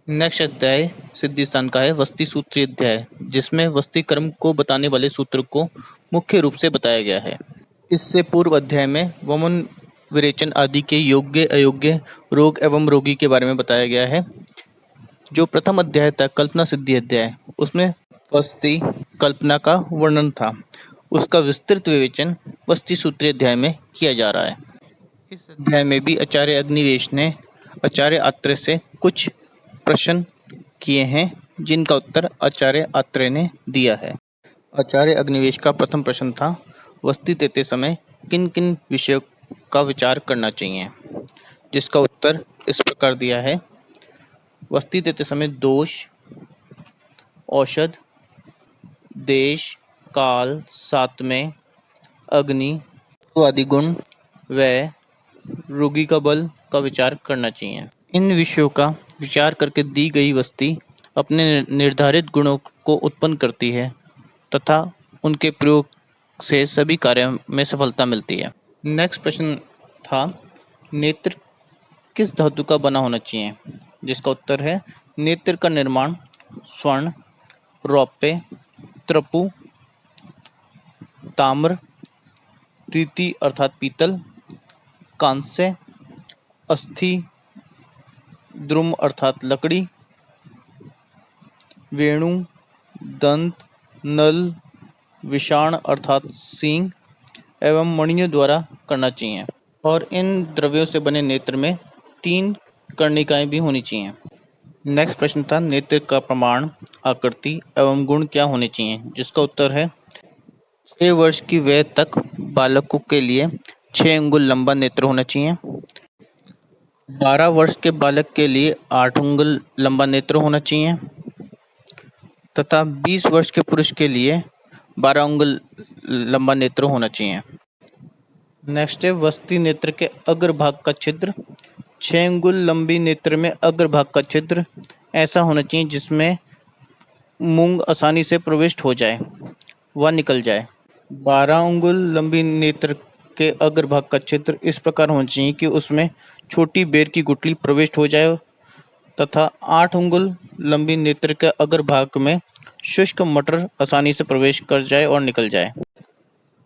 Next अध्याय सिद्धि स्थान का है वस्ती सूत्री अध्याय, जिसमें वस्ती क्रम को बताने वाले सूत्र को मुख्य रूप से बताया गया है। इससे पूर्व अध्याय में वमन विरेचन आदि के योग्य अयोग्य रोग एवं रोगी के बारे में बताया गया है। जो प्रथम अध्याय था कल्पना सिद्धि अध्याय, उसमें वस्ती कल्पना का वर्णन था। उसका विस्तृत विवेचन वस्ती सूत्री अध्याय में किया जा रहा है। इस अध्याय में भी आचार्य अग्निवेश ने आचार्य आत्रेय से कुछ प्रश्न किए हैं, जिनका उत्तर आचार्य आत्रेय ने दिया है। आचार्य अग्निवेश का प्रथम प्रश्न था, वस्ती देते समय किन किन विषयों का विचार करना चाहिए, जिसका उत्तर इस प्रकार दिया है। वस्ती देते समय दोष, औषध, देश, काल, सातवें, अग्नि आदि गुण व रोगी का बल का विचार करना चाहिए। इन विषयों का विचार करके दी गई वस्ती अपने निर्धारित गुणों को उत्पन्न करती है तथा उनके प्रयोग से सभी कार्यों में सफलता मिलती है। नेक्स्ट प्रश्न था, नेत्र किस धातु का बना होना चाहिए, जिसका उत्तर है नेत्र का निर्माण स्वर्ण, रौप्य, त्रपु, ताम्र, प्रीति अर्थात पीतल, कांस्य, अस्थि, द्रुम अर्थात लकड़ी, वेणु, दंत, नल, विषाण अर्थात सींग एवं मणियों द्वारा करना चाहिए। और इन द्रव्यों से बने नेत्र में 3 कर्णिकाएं भी होनी चाहिए। नेक्स्ट प्रश्न था, नेत्र का प्रमाण, आकृति एवं गुण क्या होने चाहिए, जिसका उत्तर है 6 वर्ष की वय तक बालकों के लिए 6 अंगुल लंबा नेत्र होना चाहिए। 12 वर्ष के बालक के लिए 8 अंगुल लंबा नेत्र होना चाहिए तथा 20 वर्ष के पुरुष के लिए 12 अंगुल लंबा नेत्र होना चाहिए। नेक्स्ट है वस्ती नेत्र के अग्रभाग का छिद्र। 6 अंगुल लंबी नेत्र में अग्रभाग का छिद्र ऐसा होना चाहिए जिसमें मूंग आसानी से प्रविष्ट हो जाए व निकल जाए। 12 अंगुल लंबी नेत्र के अग्रभाग का छिद्र इस प्रकार होना चाहिए कि उसमें छोटी बेर की गुठली प्रविष्ट हो जाए तथा 8 अंगुल लंबी नेत्र के अग्रभाग में शुष्क मटर आसानी से प्रवेश कर जाए और निकल जाए।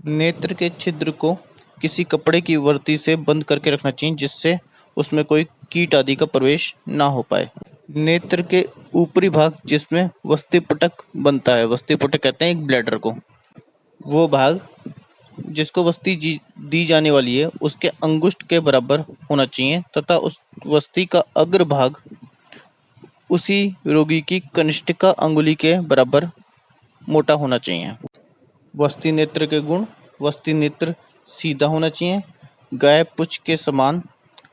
नेत्र के छिद्र को किसी कपड़े की वर्ती से बंद करके रखना चाहिए, जिससे उसमें कोई कीट आदि का प्रवेश ना हो पाए। नेत्र के ऊपरी भाग जिसमें वस्तिपुटक बनता है, वस्तिपुटक कहते हैं एक ब्लैडर को, वो भाग जिसको वस्ती दी जाने वाली है उसके अंगुष्ठ के बराबर होना चाहिए तथा उस वस्ती का अग्रभाग उसी रोगी की कनिष्ठिका अंगुली के बराबर मोटा होना चाहिए। वस्ती नेत्र के गुण, वस्ती नेत्र सीधा होना चाहिए, गाय पुच्छ के समान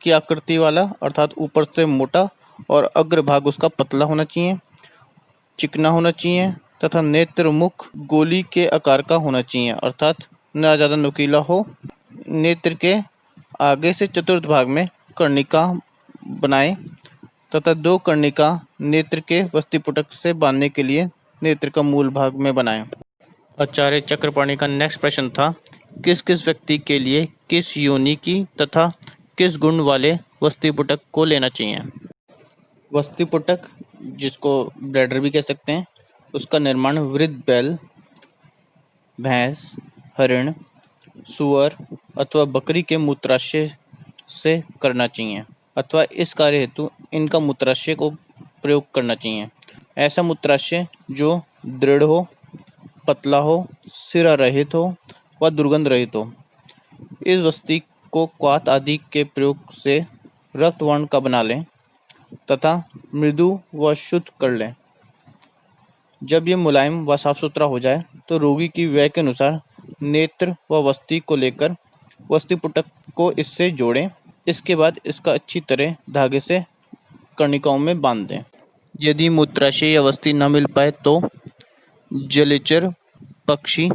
की आकृति वाला अर्थात ऊपर से मोटा और अग्रभाग उसका पतला होना चाहिए, चिकना होना चाहिए तथा नेत्र मुख गोली के आकार का होना चाहिए अर्थात न ज़्यादा नुकीला हो। नेत्र के आगे से चतुर्थ भाग में कर्णिका बनाए तथा 2 कर्णिका नेत्र के वस्तिपुटक से बांधने के लिए नेत्र का मूल भाग में बनाएं। आचार्य चक्रपाणि का नेक्स्ट प्रश्न था, किस किस व्यक्ति के लिए किस योनि की तथा किस गुण वाले वस्तिपुटक को लेना चाहिए। वस्तिपुटक, जिसको ब्लैडर भी कह सकते हैं, उसका निर्माण वृद्ध बैल, भैंस, हरिण, सुअर अथवा बकरी के मूत्राशय से करना चाहिए अथवा इस कार्य हेतु इनका मूत्राशय को प्रयोग करना चाहिए। ऐसा मूत्राशय जो दृढ़ हो, पतला हो, सिरा रहित हो व दुर्गंध रहित हो। इस वस्ती को क्वाथ आदि के प्रयोग से रक्त वर्ण का बना लें तथा मृदु व शुद्ध कर लें। जब ये मुलायम व साफ सुथरा हो जाए तो रोगी की व्यय के अनुसार नेत्र व वस्ती को लेकर वस्तिपुटक को इससे जोड़ें। इसके बाद इसका अच्छी तरह धागे से कर्णिकाओं में बांध दें। यदि मूत्राशय या वस्ती न मिल पाए तो जलचर, पक्षी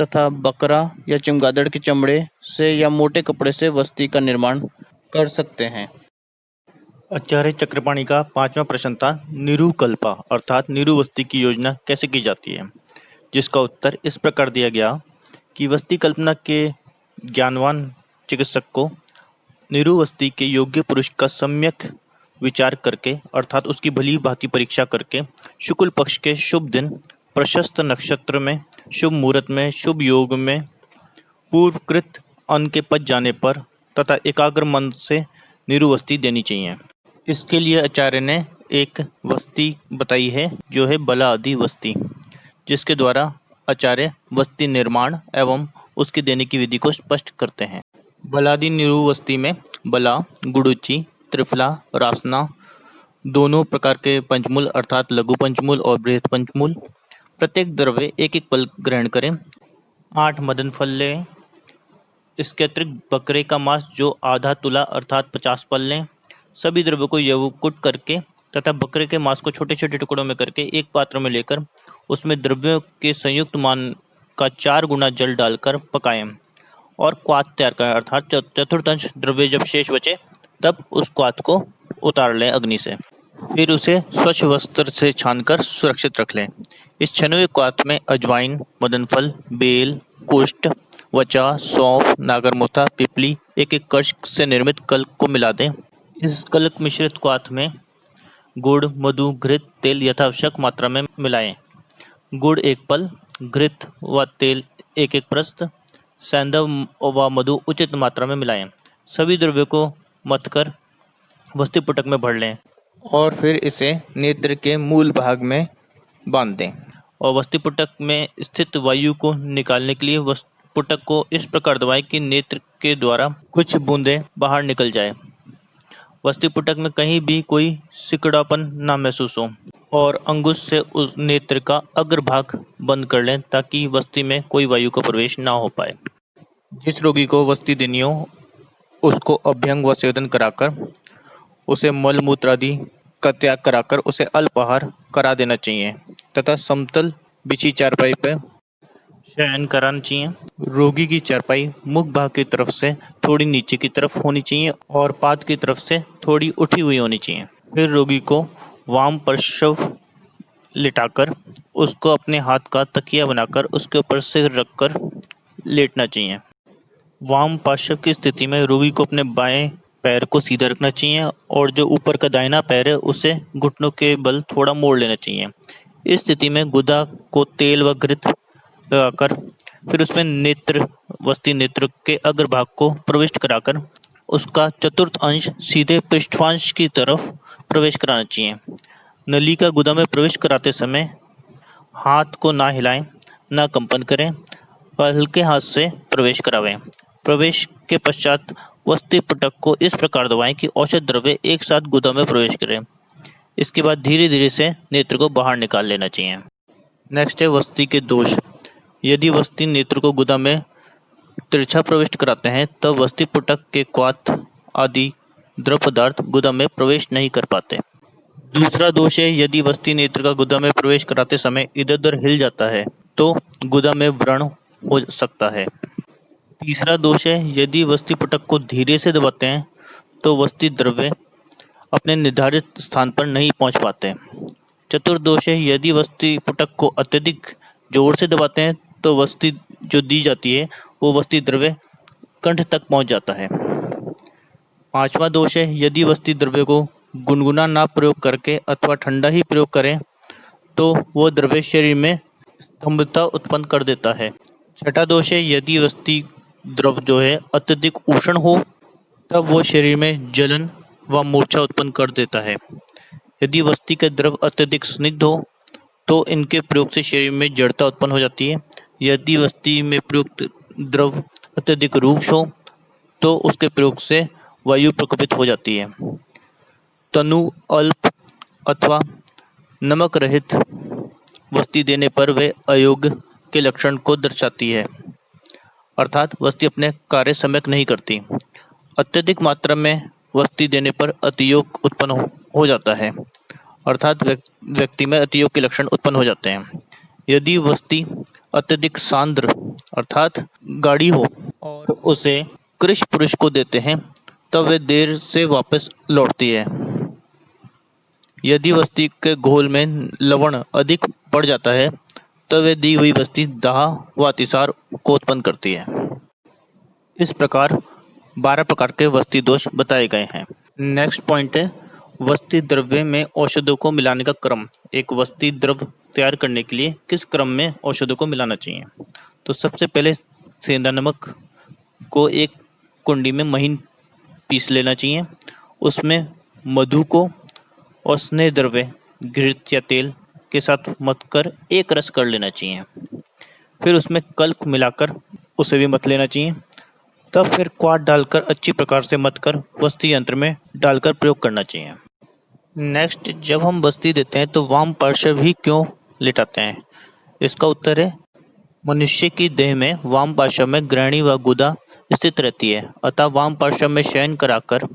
तथा बकरा या चमगादड़ के चमड़े से या मोटे कपड़े से वस्ती का निर्माण कर सकते हैं। आचार्य चक्रपाणि का 5वां प्रश्न था, निरुकल्पा अर्थात निरुवस्ती की योजना कैसे की जाती है, जिसका उत्तर इस प्रकार दिया गया कि वस्ती कल्पना के ज्ञानवान चिकित्सक को निरुवस्ती के योग्य पुरुष का सम्यक विचार करके अर्थात उसकी भली भांति परीक्षा करके शुक्ल पक्ष के शुभ दिन प्रशस्त नक्षत्र में शुभ मुहूर्त में शुभ योग में पूर्वकृत अन्न के पच जाने पर तथा एकाग्र मन से निरुवस्ती देनी चाहिए। इसके लिए आचार्य ने एक वस्ती बताई है जो है बला आदि वस्ती, जिसके द्वारा आचार्य वस्ती निर्माण एवं उसके देने की विधि को स्पष्ट करते हैं। बलादि निरुवस्ती में बला, गुड़ुचि, त्रिफला, रासना दोनों प्रकार के पंचमूल अर्थात लघु पंचमूल और बृहत पंचमूल, प्रत्येक द्रव्य एक एक पल ग्रहण करें, 8 मदन फल लें। इसके अतिरिक्त बकरे का मांस जो आधा तुला अर्थात 50 पल लें। सभी द्रव्यों को यवकुट करके तथा बकरे के मांस को छोटे छोटे टुकड़ों में करके एक पात्र में लेकर उसमें द्रव्यों के संयुक्त मान का 4 गुना जल डालकर पकाएं और क्वाथ तैयार करें अर्थात चतुर्थांश द्रव्य जब शेष बचे तब उस क्वाथ को उतार लें अग्नि से, फिर उसे स्वच्छ वस्त्र से छानकर सुरक्षित रख लें। इस छने हुए क्वाथ में अजवाइन, मदनफल, बेल, कुष्ठ, वचा, सौंफ, नागरमोथा, पिपली एक एक कश से निर्मित कल्क को मिला दें। इस कल्क मिश्रित क्वाथ में गुड़, मधु, घृत, तेल यथावश्यक मात्रा में मिलाएं। गुड़ 1 पल, घृत व तेल 1 प्रस्त, सैंधव व मधु उचित मात्रा में मिलाएं। सभी द्रव्यों को मथकर वस्ती पुटक में भर लें और फिर इसे नेत्र के मूल भाग में बांध दें और वस्ती पुटक में स्थित वायु को निकालने के लिए पुटक को इस प्रकार दबाएं कि नेत्र के द्वारा कुछ बूंदें बाहर निकल जाए। वस्ती पुटक में कहीं भी कोई सिकुड़ापन ना महसूस हो और अंगुश से उस नेत्र का अग्रभाग बंद कर लें ताकि वस्ती में कोई वायु का प्रवेश ना हो पाए। जिस रोगी को वस्ती देनी हो उसको अभ्यंग व सेवन कराकर उसे मल मूत्र आदि का त्याग कराकर उसे अल्पाहार करा देना चाहिए तथा समतल बिछी चारपाई पर शयन कराना चाहिए। रोगी की चारपाई मुख भाग की तरफ से थोड़ी नीचे की तरफ होनी चाहिए और पाद की तरफ से थोड़ी उठी हुई होनी चाहिए। फिर रोगी को वाम पार्श्व लिटाकर उसको अपने हाथ का तकिया बनाकर उसके ऊपर सिर रखकर लेटना चाहिए। वाम पार्श्व की स्थिति में रोगी को अपने बाएं पैर को सीधा रखना चाहिए और जो ऊपर का दाहिना पैर है उसे घुटनों के बल थोड़ा मोड़ लेना चाहिए। इस स्थिति में गुदा को तेल व घृत लगाकर फिर उसमें नेत्र वस्ती नेत्र के अग्रभाग को प्रविष्ट कराकर उसका चतुर्थ अंश सीधे पृष्ठवंश की तरफ प्रवेश कराना चाहिए। नली का गुदा में प्रवेश कराते समय हाथ को ना हिलाएं, ना कंपन करें और हल्के हाथ से प्रवेश करावें। प्रवेश के पश्चात वस्ती पुटक को इस प्रकार दबाएं कि औषध द्रव्य एक साथ गुदा में प्रवेश करें। इसके बाद धीरे धीरे से नेत्र को बाहर निकाल लेना चाहिए। नेक्स्ट है वस्ती के दोष। यदि वस्ती नेत्र को गुदा में तिरछा प्रविष्ट कराते हैं तब वस्ती पुटक के क्वाथ आदि द्रव पदार्थ गुदा में प्रवेश नहीं कर पाते। दूसरा दोष है यदि वस्ती नेत्र का गुदा में प्रवेश कराते समय इधर उधर हिल जाता है तो गुदा में व्रण हो सकता है। तीसरा दोष है यदि वस्ती पुटक को धीरे से दबाते हैं तो वस्ती द्रव्य अपने निर्धारित स्थान पर नहीं पहुंच पाते। चतुर्थ दोष है यदि वस्ती पुटक को अत्यधिक जोर से दबाते हैं तो वस्ती जो दी जाती है वो वस्ती द्रव्य कंठ तक पहुंच जाता है। पांचवा दोष है यदि वस्ती द्रव्य को गुनगुना ना प्रयोग करके अथवा ठंडा ही प्रयोग करें तो वो द्रव्य शरीर में स्तंभता उत्पन्न कर देता है। छठा दोष है यदि वस्ती द्रव जो है अत्यधिक उष्ण हो तब वो शरीर में जलन व मूर्छा उत्पन्न कर देता है। यदि वस्ती का द्रव अत्यधिक स्निग्ध हो तो इनके प्रयोग से शरीर में जड़ता उत्पन्न हो जाती है। यदि वस्ती में प्रयुक्त द्रव अत्यधिक रूक्ष हो तो उसके प्रयोग से वायु प्रकोपित हो जाती है। तनु अल्प अथवा नमक रहित वस्ती देने पर वे अयोग के लक्षण को दर्शाती है, अर्थात वस्ती अपने कार्य सम्यक नहीं करती। अत्यधिक मात्रा में वस्ती देने पर अतियोग उत्पन्न हो जाता है, अर्थात व्यक्ति में अतियोग के लक्षण उत्पन्न हो जाते हैं। यदि वस्ती अत्यधिक सांद्र अर्थात गाढ़ी हो और उसे कृश पुरुष को देते हैं तब वे देर से वापस लौटती है। यदि वस्ती के घोल में लवण अधिक पड़ जाता है तो वे दी हुई वस्ती दाह व अतिसार को उत्पन्न करती है। इस प्रकार 12 प्रकार के वस्ती दोष बताए गए हैं। नेक्स्ट पॉइंट है वस्ती द्रव्य में औषधों को मिलाने का क्रम। एक वस्ती द्रव्य तैयार करने के लिए किस क्रम में औषधों को मिलाना चाहिए? तो सबसे पहले सेंधा नमक को एक कुंडी में महीन पीस लेना चाहिए। उसमें मधु को और स्नेह द्रव्य घृत या तेल के साथ मथ कर एक रस कर लेना चाहिए। फिर उसमें कल्क मिलाकर उसे भी मथ लेना चाहिए। तब फिर क्वाथ डालकर अच्छी प्रकार से मथ कर वस्ती यंत्र में डालकर प्रयोग करना चाहिए। नेक्स्ट, जब हम बस्ती देते हैं तो वाम पार्श्व ही क्यों लिटाते हैं? इसका उत्तर है, मनुष्य की देह में वाम पार्श्व में ग्रहणी व गुदा स्थित रहती है, अतः वाम पार्श्व में शयन कराकर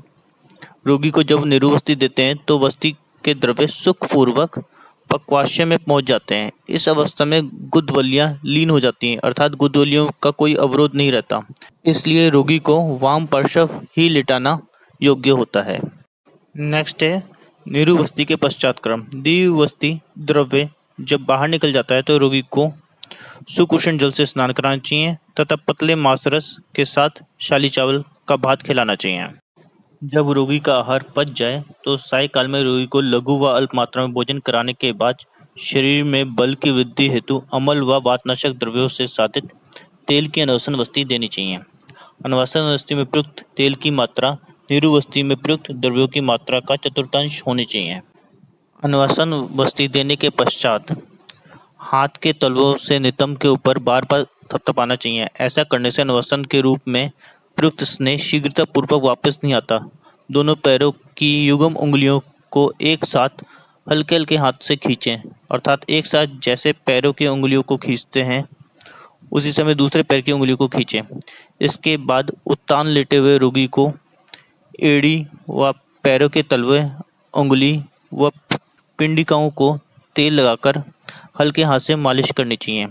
रोगी को जब निरुवस्ती देते हैं तो वस्ती के द्रव्य सुखपूर्वक पक्वाशय में पहुंच जाते हैं। इस अवस्था में गुदवलियां लीन हो जाती हैं, अर्थात गुदवलियों का कोई अवरोध नहीं रहता, इसलिए रोगी को वाम पार्श्व ही लिटाना योग्य होता है। नेक्स्ट है निरुवस्ती के पश्चात क्रम। दिवस्ती द्रव्य जब बाहर निकल जाता है तो रोगी को सुकुशन जल से स्नान कराना चाहिए तथा पतले मांस रस के साथ शाली चावल का भात खिलाना चाहिए। जब रोगी का आहार पच जाए तो सायकाल में रोगी को लघु व अल्प मात्रा में भोजन कराने के बाद शरीर में बल की वृद्धि हेतु अम्ल व वातनाशक द्रव्यों से साधित तेल की अनवसन वस्ती देनी चाहिए। अनवसन वस्ती में प्रयुक्त तेल की मात्रा निरुवस्ती में प्रयुक्त द्रव्यों की मात्रा का चतुर्थांश होनी चाहिए। अनवसन वस्ती देने के पश्चात हाथ के तलवों से नितंब के ऊपर बार बार थपथपाना चाहिए। ऐसा करने से अनवसन के रूप में प्रयुक्त स्नेह शीघ्रता पूर्वक वापस नहीं आता। दोनों पैरों की युग्म उंगलियों को एक साथ हल्के हल्के हाथ से खींचें, अर्थात एक साथ जैसे पैरों की उंगलियों को खींचते हैं उसी समय दूसरे पैर की उंगलियों को खींचें। इसके बाद उत्तान लेटे हुए रोगी को एड़ी व पैरों के तलवे, उंगली व पिंडिकाओं को तेल लगाकर हल्के हाथ से मालिश करनी चाहिए।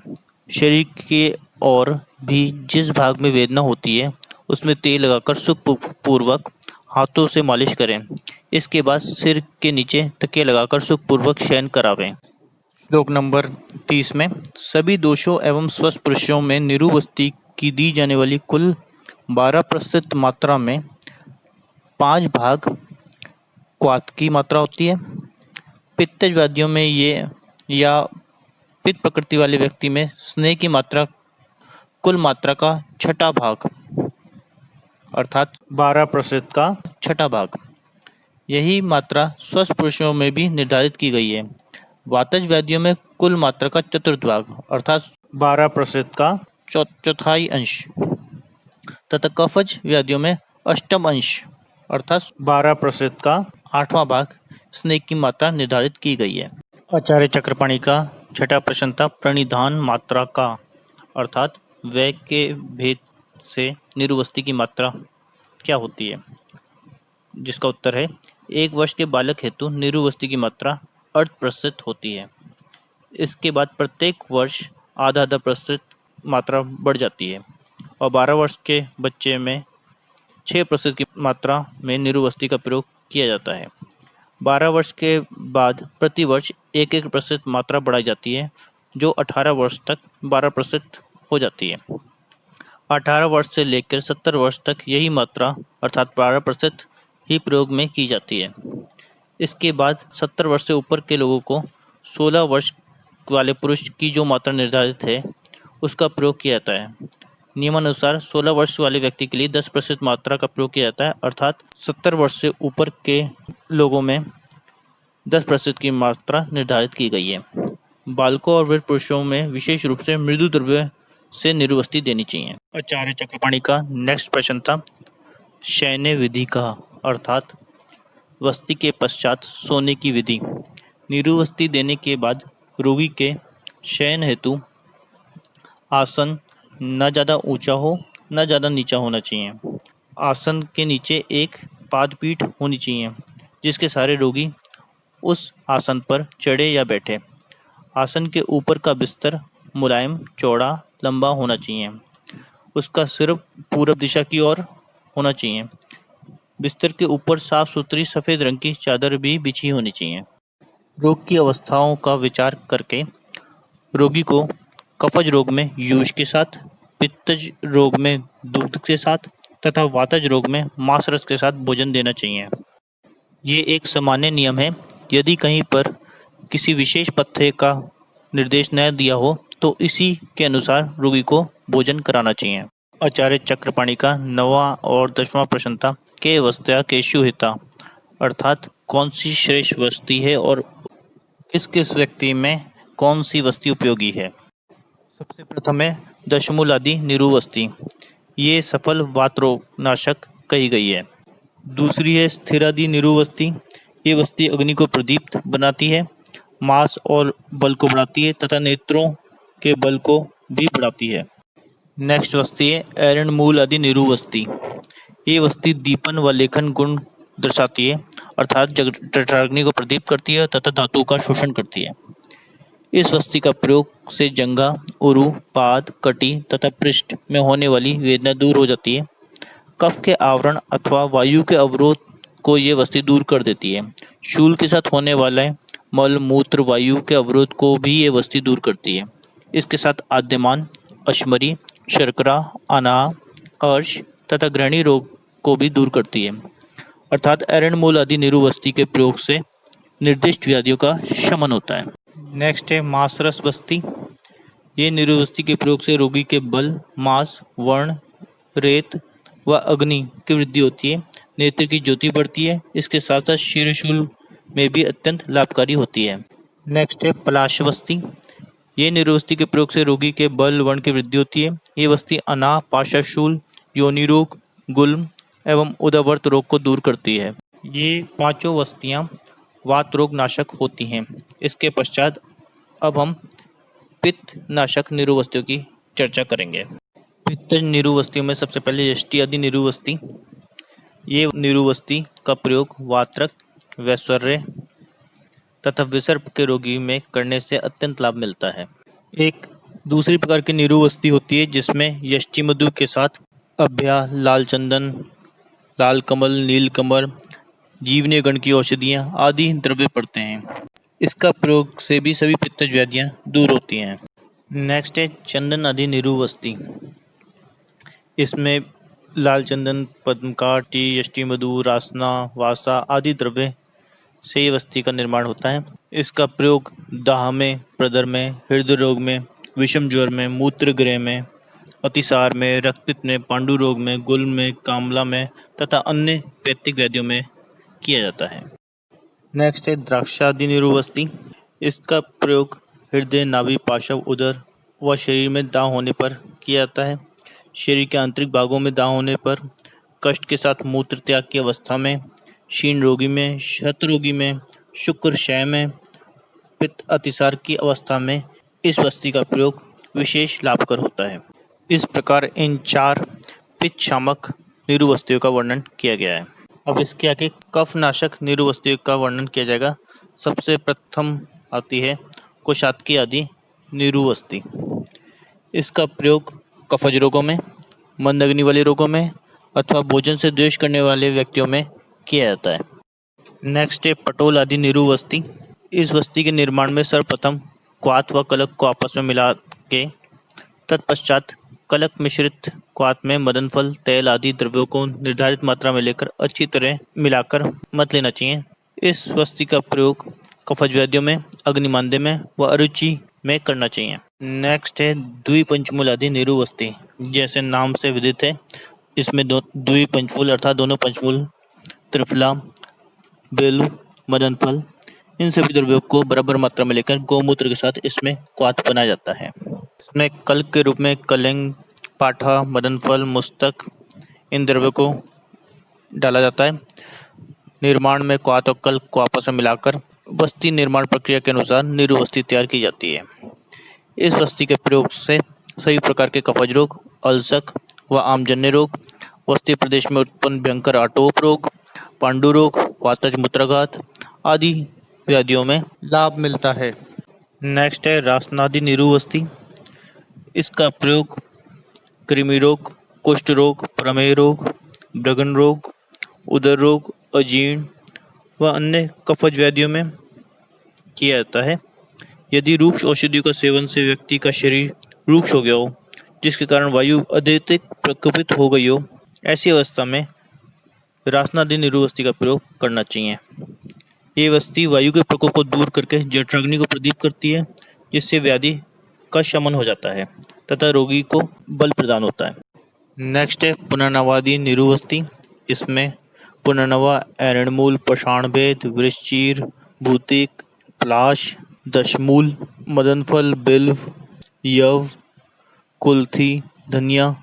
शरीर के और भी जिस भाग में वेदना होती है उसमें तेल लगाकर सुखपूर्वक हाथों से मालिश करें। इसके बाद सिर के नीचे तकिया लगाकर सुखपूर्वक शयन करावें। श्लोक नंबर 30 में सभी दोषों एवं स्वस्थ पुरुषों में निरुवस्ती की दी जाने वाली कुल 12% मात्रा में 5 भाग क्वाथ की मात्रा होती है। पित्तज व्याधियों में ये या पित्त प्रकृति वाले व्यक्ति में स्नेह की मात्रा कुल मात्रा का छठा भाग, अर्थात 12% का छठा भाग। यही मात्रा स्वस्थ पुरुषों में भी निर्धारित की गई है। वातज व्याधियों में कुल मात्रा का चतुर्थ भाग, अर्थात 12% का चौथाई अंश, तथा कफज व्याधियों में अष्टम अंश, अर्थात 12% का 8वां भाग स्नेह की मात्रा निर्धारित की गई है। आचार्य चक्रपाणी का छठा प्रश्न था प्रणिधान मात्रा का, अर्थात व्यय के भेद से निरुवस्ती की मात्रा क्या होती है? जिसका उत्तर है 1 वर्ष के बालक हेतु निरुवस्ती की मात्रा 8% होती है। इसके बाद प्रत्येक वर्ष आधा आधा प्रतिशत मात्रा बढ़ जाती है और 12 वर्ष के बच्चे में 6% की मात्रा में निरुवस्ती का प्रयोग किया जाता है। 12 वर्ष के बाद प्रति वर्ष 1% मात्रा बढ़ाई जाती है जो 18 वर्ष तक 12% हो जाती है। 18 वर्ष से लेकर 70 वर्ष तक यही मात्रा अर्थात 12% ही प्रयोग में की जाती है। इसके बाद 70 वर्ष से ऊपर के लोगों को 16 वर्ष वाले पुरुष की जो मात्रा निर्धारित है उसका प्रयोग किया जाता है। नियमानुसार 16 वर्ष वाले व्यक्ति के लिए 10% मात्रा का प्रयोग किया जाता है, अर्थात 70 वर्ष से ऊपर के लोगों में 10% की मात्रा निर्धारित की गई है। बालकों और वृद्ध पुरुषों में विशेष रूप से मृदु द्रव्य से निरुवस्ती देनी चाहिए। आचार्य चक्रपाणी का नेक्स्ट प्रश्न था शयन विधि का, अर्थात वस्ती के पश्चात सोने की विधि। निरुवस्ती देने के बाद रोगी के शयन हेतु आसन न ज़्यादा ऊंचा हो न ज़्यादा नीचा होना चाहिए। आसन के नीचे एक पादपीठ होनी चाहिए जिसके सारे रोगी उस आसन पर चढ़े या बैठे। आसन के ऊपर का बिस्तर मुलायम, चौड़ा, लंबा होना चाहिए। उसका सिर पूरब दिशा की ओर होना चाहिए। बिस्तर के ऊपर साफ सुथरी सफ़ेद रंग की चादर भी बिछी होनी चाहिए। रोग की अवस्थाओं का विचार करके रोगी को कफज रोग में यूष के साथ, पित्तज रोग में दूध के साथ तथा वातज रोग में मांस रस के साथ भोजन देना चाहिए। ये एक सामान्य नियम है। यदि कहीं पर किसी विशेष पथ्य का निर्देश न दिया हो तो इसी के अनुसार रोगी को भोजन कराना चाहिए। आचार्य चक्रपाणी का 9वां और 10वां प्रश्न था के वस्त्या केशु हिता, अर्थात कौन सी श्रेष्ठ वस्ती है और किस किस व्यक्ति में कौन सी वस्ती उपयोगी है। सबसे प्रथम है दशमूलादि निरुवस्ती, ये सफल वातरोग नाशक कही गई है। दूसरी है स्थिरादि निरुवस्ती, ये वस्ती अग्नि को प्रदीप्त बनाती है, मांस और बल को बढ़ाती है तथा नेत्रों के बल को भी बढ़ाती है। नेक्स्ट वस्ती है एरण मूल आदि निरुवस्ती, ये वस्ती दीपन व लेखन गुण दर्शाती है, अर्थात जठराग्नि को प्रदीप्त करती है तथा धातुओं का शोषण करती है। इस वस्ती का प्रयोग से जंघा, उरु, पाद, कटी तथा पृष्ठ में होने वाली वेदना दूर हो जाती है। कफ के आवरण अथवा वायु के अवरोध को ये वस्ती दूर कर देती है। शूल के साथ होने वाले मल मूत्र वायु के अवरोध को भी ये वस्ती दूर करती है। इसके साथ आद्यमान, अश्मरी, शर्करा, अनाह, अर्श तथा ग्रहणी रोग को भी दूर करती है। अर्थात एरण मूल आदि निरुवस्ती के प्रयोग से निर्दिष्ट व्याधियों का शमन होता है। नेक्स्ट है मांसरस वस्ती, ये निरुवस्ती के प्रयोग से रोगी के बल, मांस, वर्ण, रेत व अग्नि की वृद्धि होती है, नेत्र की ज्योति बढ़ती है। इसके साथ साथ शीर्षशूल में भी अत्यंत लाभकारी होती है। नेक्स्ट है पलाश वस्ती, ये निरुवस्ती के प्रयोग से रोगी के बल, वर्ण की वृद्धि होती है। ये वस्ती अनाह, पाशाशूल, योनि रोग, गुल्म एवं उदवर्त रोग को दूर करती है। ये पांचों वस्तियां वात रोग नाशक होती हैं। इसके पश्चात अब हम पित्त नाशक निरुवस्तियों की चर्चा करेंगे। पित्त निरुवस्तियों में सबसे पहले यष्टि आदि निरुवस्ती, ये निरुवस्ती का प्रयोग वात्रक, वैश्वर्य तथा विसर्प के रोगी में करने से अत्यंत लाभ मिलता है। एक दूसरी प्रकार की निरुवस्ती होती है जिसमें यष्टि मधु के साथ अभ्या, लाल चंदन, लाल कमल, नील कमल, जीवनीय गण की औषधियाँ आदि द्रव्य पड़ते हैं। इसका प्रयोग से भी सभी पित्तज व्याधियाँ दूर होती हैं। नेक्स्ट है चंदन आदि निरुवस्ती, इसमें लाल चंदन, पद्मकाठ, यष्टि मधु, रासना, वासा आदि द्रव्य से ये वस्ती का निर्माण होता है। इसका प्रयोग दाह में, प्रदर में, हृदय रोग में, विषम ज्वर में, मूत्र ग्रह में, अतिसार में, रक्तपित्त में, पांडु रोग में, गुल्म में, कामला में तथा अन्य पैतृक व्याधियों में किया जाता है। नेक्स्ट है द्राक्षादि निरुवस्ती, इसका प्रयोग हृदय, नाभि, पार्श्व, उदर व शरीर में दाह होने पर किया जाता है। शरीर के आंतरिक भागों में दाह होने पर, कष्ट के साथ मूत्र त्याग की अवस्था में, क्षीण रोगी में, शत रोगी में, शुक्र क्षय में, पित्त अतिसार की अवस्था में इस वस्ती का प्रयोग विशेष लाभकर होता है। इस प्रकार इन 4 पित्त शामक निरुवस्तियों का वर्णन किया गया है। अब इसके आगे कफनाशक निरुवस्तियों का वर्णन किया जाएगा। सबसे प्रथम आती है कोशातकी आदि निरुवस्ती, इसका प्रयोग कफज रोगों में, मंद अग्नि वाले रोगों में अथवा भोजन से द्वेष करने वाले व्यक्तियों में किया जाता है। नेक्स्ट है पटोल आदि निरुवस्ती, इस वस्ती के निर्माण में सर्वप्रथम क्वाथ व कलक को आपस में मिला के तत्पश्चात कलक मिश्रित क्वाथ में मदन फल, तेल आदि द्रव्यों को निर्धारित मात्रा में लेकर अच्छी तरह मिलाकर मत लेना चाहिए। इस वस्ती का प्रयोग कफज व्याधियों में, अग्निमांद्य में व अरुचि में करना चाहिए। नेक्स्ट है द्विपंचमूल आदि निरुवस्ती, जैसे नाम से विदित है इसमें द्विपंचमूल अर्थात दोनों पंचमूल, त्रिफला, बेलू, मदन फल इन सभी द्रव्यों को बराबर मात्रा में लेकर गौमूत्र के साथ इसमें क्वाथ बनाया जाता है। इसमें कल्क के रूप में कलिंग, पाठा, मदन फल, मुस्तक इन द्रव्यों को डाला जाता है। निर्माण में क्वाथ और कल्क को आपस में मिलाकर वस्ती निर्माण प्रक्रिया के अनुसार निरुवस्ती तैयार की जाती है। इस वस्ती के प्रयोग से सभी प्रकार के कफज रोग, अल्सक व आमजन्य रोग, वस्ती प्रदेश में उत्पन्न भयंकर आटोप रोग, पांडु रोग, वातज मूत्राघात आदि व्याधियों में लाभ मिलता है। नेक्स्ट है रासनादि निरुवस्ती, इसका प्रयोग कृमि रोग, कुष्ठ रोग, प्रमेह रोग, ब्रगन रोग, उदर रोग, अजीर्ण व अन्य कफज व्याधियों में किया जाता है। यदि रूक्ष औषधियों का सेवन से व्यक्ति का शरीर रूक्ष हो गया हो, जिसके कारण वायु अत्यधिक प्रकोपित हो गई हो, ऐसी अवस्था में रासनादी निरुवस्ती का प्रयोग करना चाहिए। ये वस्ती वायु के प्रकोप को दूर करके जठराग्नि को प्रदीप करती है, जिससे व्याधि का शमन हो जाता है तथा रोगी को बल प्रदान होता है। नेक्स्ट है पुनर्नवादी निरुवस्ती। इसमें पुनर्नवा एरणमूल, पाषाणभेद, वृश्चिर, भूतिक, पलाश, दशमूल, मदनफल, बिल्व, यव, कुल्थी, धनिया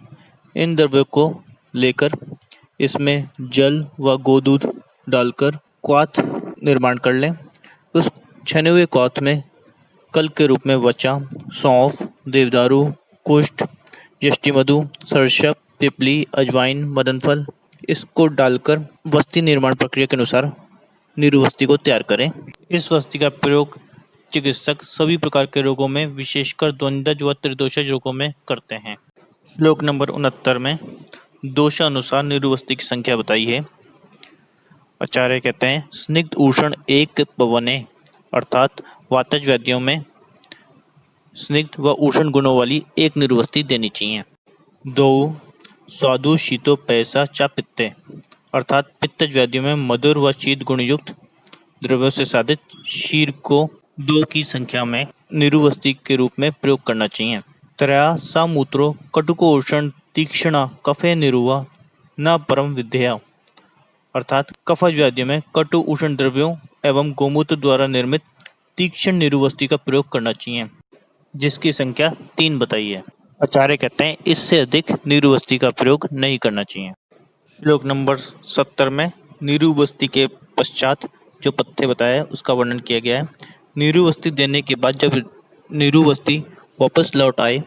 इन द्रव्यों को लेकर इसमें जल व गोदूध डालकर क्वाथ निर्माण कर लें। उस छने हुए क्वाथ में कल के रूप में वचा, सौंफ, देवदारू, कुष्ठ, यष्टिमधु, सरसप, पिपली, अजवाइन, मदनफल इसको डालकर वस्ती निर्माण प्रक्रिया के अनुसार निरुवस्ती को तैयार करें। इस वस्ती का प्रयोग चिकित्सक सभी प्रकार के रोगों में, विशेषकर द्वंद्वज व त्रिदोषज रोगों में करते हैं। श्लोक नंबर 69 में दोषानुसार निरुवस्ती की संख्या बताई है। आचार्य कहते हैं स्निग्ध उष्ण एक पवने, अर्थात वातज व्याधियों में स्निग्ध व उष्ण गुणों वाली एक निरुवस्ती देनी चाहिए। 2 स्वादु शीतो पैसा चा पित्ते, अर्थात पित्तज व्याधियों में मधुर व शीत गुणयुक्त द्रव्यों से साधित शीर को 2 की संख्या में निरुवस्ती के रूप में प्रयोग करना चाहिए। 3 सामूत्रो कटुको उष्ण तीक्ष्णा कफे निरुवा न परम विद्या, अर्थात कफज व्याधियों में कटु उष्ण द्रव्यों एवं गोमूत्र द्वारा निर्मित तीक्ष्ण निरुवस्ती का प्रयोग करना चाहिए, जिसकी संख्या 3 बताई है। आचार्य कहते हैं इससे अधिक निरुवस्ती का प्रयोग नहीं करना चाहिए। श्लोक नंबर 70 में निरुवस्ती के पश्चात जो पथ्य बताया उसका वर्णन किया गया है। निरुवस्ती देने के बाद जब निरुवस्ती वापस लौट आए,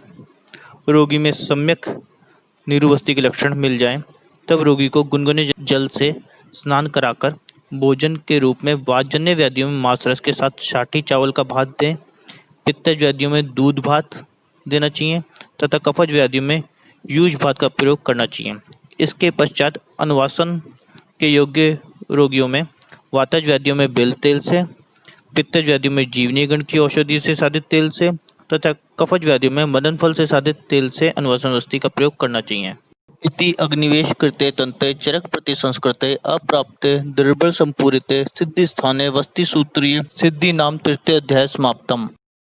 रोगी में सम्यक निरुवस्ती के लक्षण मिल जाए, तब रोगी को गुनगुने जल से स्नान कराकर भोजन के रूप में वातजन्य व्याधियों में मांस रस के साथ साठी चावल का भात दें। पित्तज व्याधियों में दूध भात देना चाहिए तथा कफज व्याधियों में यूज भात का प्रयोग करना चाहिए। इसके पश्चात अनुवासन के योग्य रोगियों में वातज व्याधियों में बेल तेल से, पित्तज व्याधियों में जीवनी गण की औषधि से साधित तेल से तथा कफज व्याधियों में मदन फल से साधित तेल से अनुवासन वस्ती का प्रयोग करना चाहिए। इति अग्निवेश कृते तंते चरक प्रति संस्कृते अप्राप्ते दुर्बल संपूरिते सिद्धि स्थाने वस्ति सूत्रीय सिद्धि नाम तृतीय अध्याय समाप्तम।